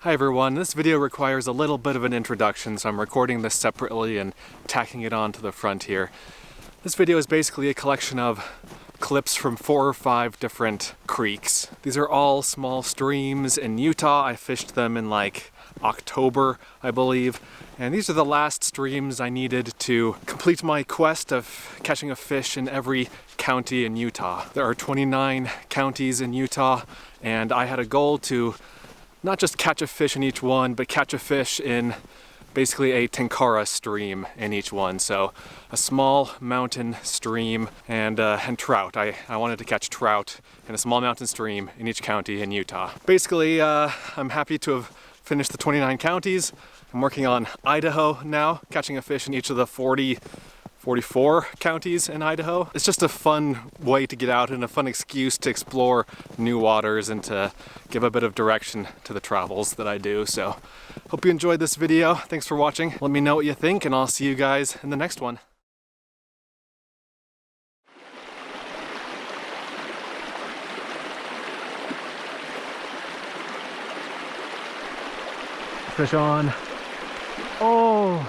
Hi everyone, this video requires a little bit of an introduction, so I'm recording this separately and tacking it on to the front here. This video is basically a collection of clips from 4 or 5 different creeks. These are all small streams in Utah. I fished them in like October, I believe. And these are the last streams I needed to complete my quest of catching a fish in every county in Utah. There are 29 counties in Utah, and I had a goal to not just catch a fish in each one, but catch a fish in basically a Tenkara stream in each one. So a small mountain stream and trout. I wanted to catch trout in a small mountain stream in each county in Utah. Basically, I'm happy to have finished the 29 counties. I'm working on Idaho now, catching a fish in each of the 44 counties in Idaho. It's just a fun way to get out and a fun excuse to explore new waters and to give a bit of direction to the travels that I do. So hope you enjoyed this video. Thanks for watching. Let me know what you think, and I'll see you guys in the next one. Fish on. Oh,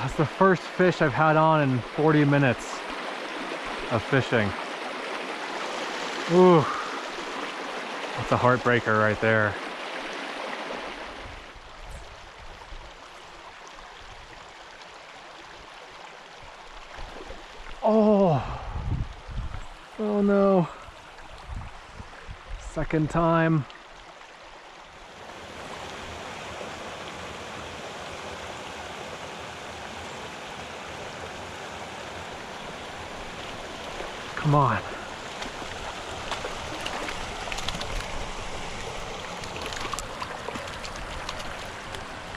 it's the first fish I've had on in 40 minutes of fishing. Ooh, that's a heartbreaker right there. Oh no. Second time. Come on.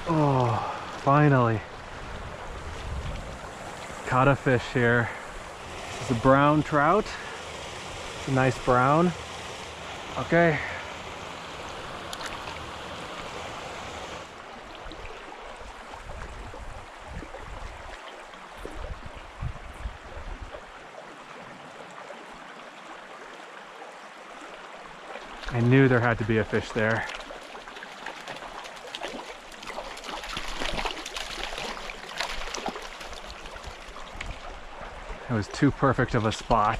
Oh, finally. Caught a fish here. This is a brown trout. It's a nice brown. Okay. I knew there had to be a fish there. It was too perfect of a spot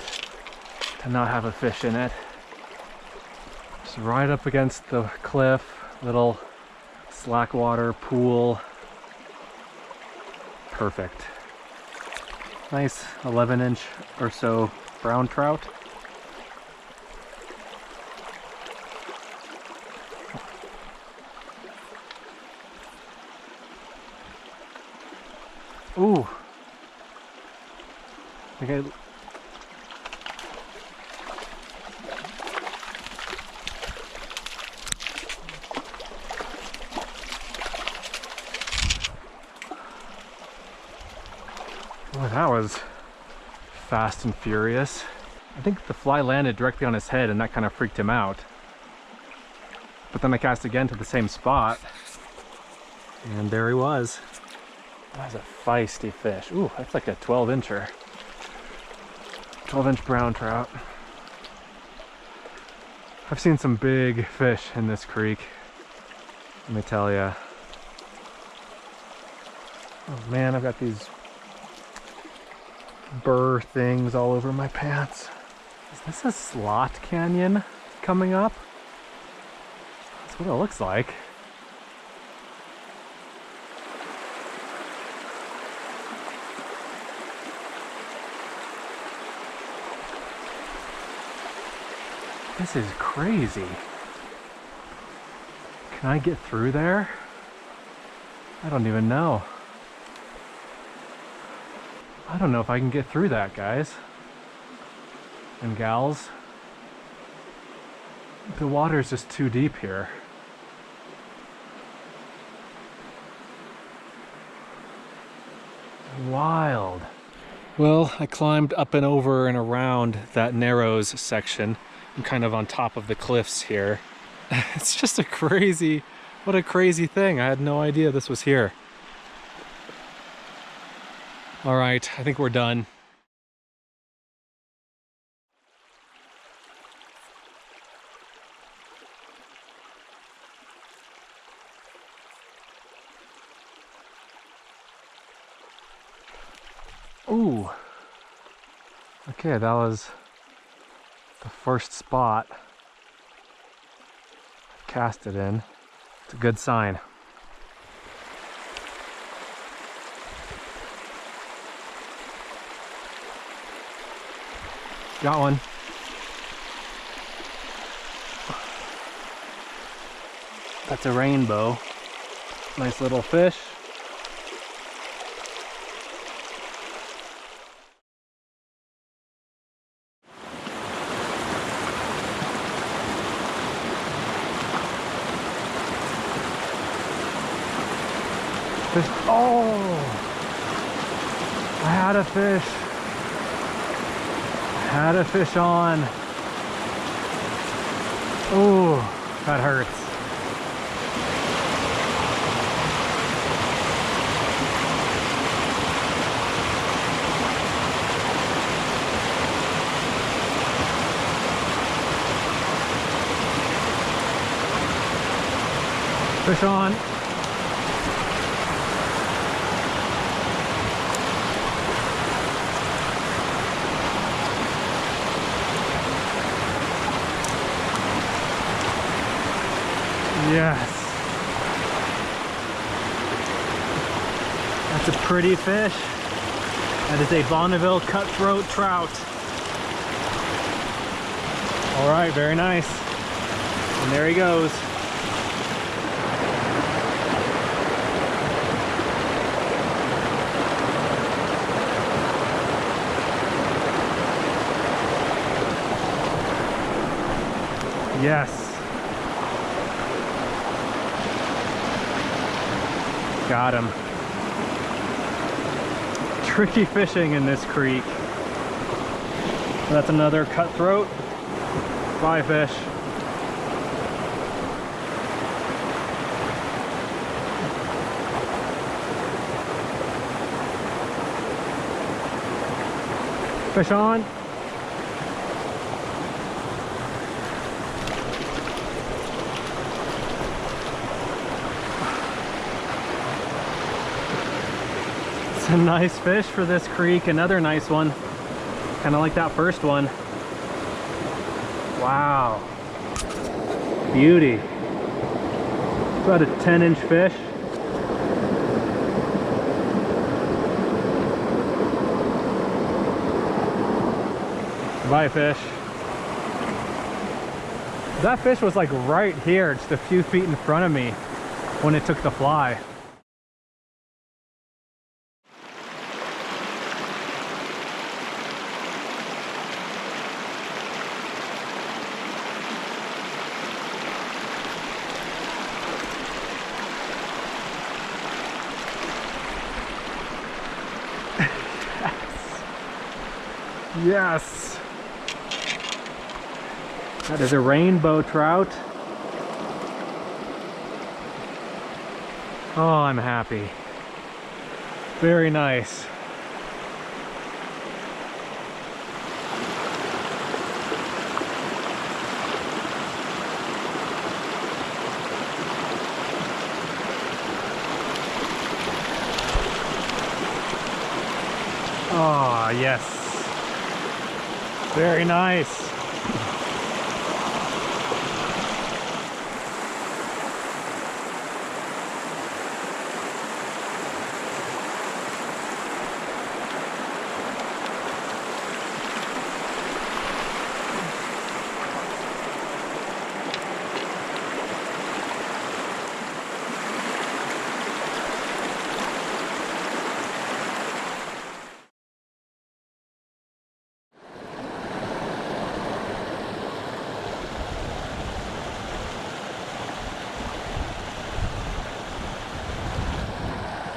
to not have a fish in it. Just right up against the cliff, little slackwater pool. Perfect. Nice 11-inch or so brown trout. Ooh. Okay. Well, that was fast and furious. I think the fly landed directly on his head and that kind of freaked him out. But then I cast again to the same spot, and there he was. That's a feisty fish. Ooh, that's like a 12-incher. 12-inch brown trout. I've seen some big fish in this creek, let me tell ya. Oh man, I've got these burr things all over my pants. Is this a slot canyon coming up? That's what it looks like. This is crazy. Can I get through there? I don't even know. I don't know if I can get through that, guys and gals. The water's just too deep here. Wild. Well, I climbed up and over and around that narrows section. I'm kind of on top of the cliffs here. It's just what a crazy thing. I had no idea this was here. All right, I think we're done. Ooh. Okay, that was the first spot I cast it in. It's a good sign. Got one. That's a rainbow. Nice little fish. Fish. Oh! I had a fish. I had a fish on. Oh, that hurts. Fish on. Yes. That's a pretty fish. That is a Bonneville cutthroat trout. All right, very nice. And there he goes. Yes. Got him. Tricky fishing in this creek. That's another cutthroat. Fly fish. Fish on. A nice fish for this creek. Another nice one, kind of like that first one. Wow, beauty. About a 10-inch fish. Bye, fish. That fish was like right here, just a few feet in front of me when it took the fly. Yes! That is a rainbow trout. Oh, I'm happy. Very nice. Oh, yes. Very nice.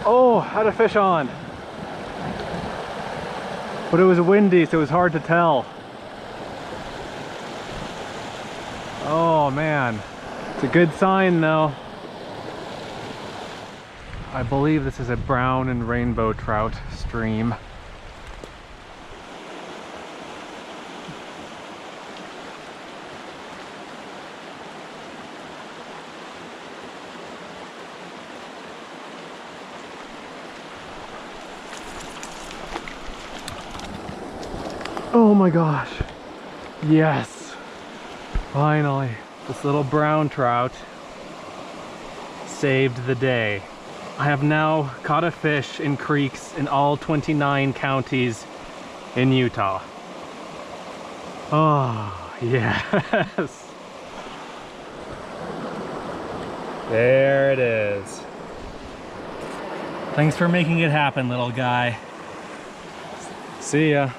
Oh, had a fish on. But it was windy, so it was hard to tell. Oh man, it's a good sign though. I believe this is a brown and rainbow trout stream. Oh my gosh. Yes. Finally. This little brown trout saved the day. I have now caught a fish in creeks in all 29 counties in Utah. Oh, yes. There it is. Thanks for making it happen, little guy. See ya.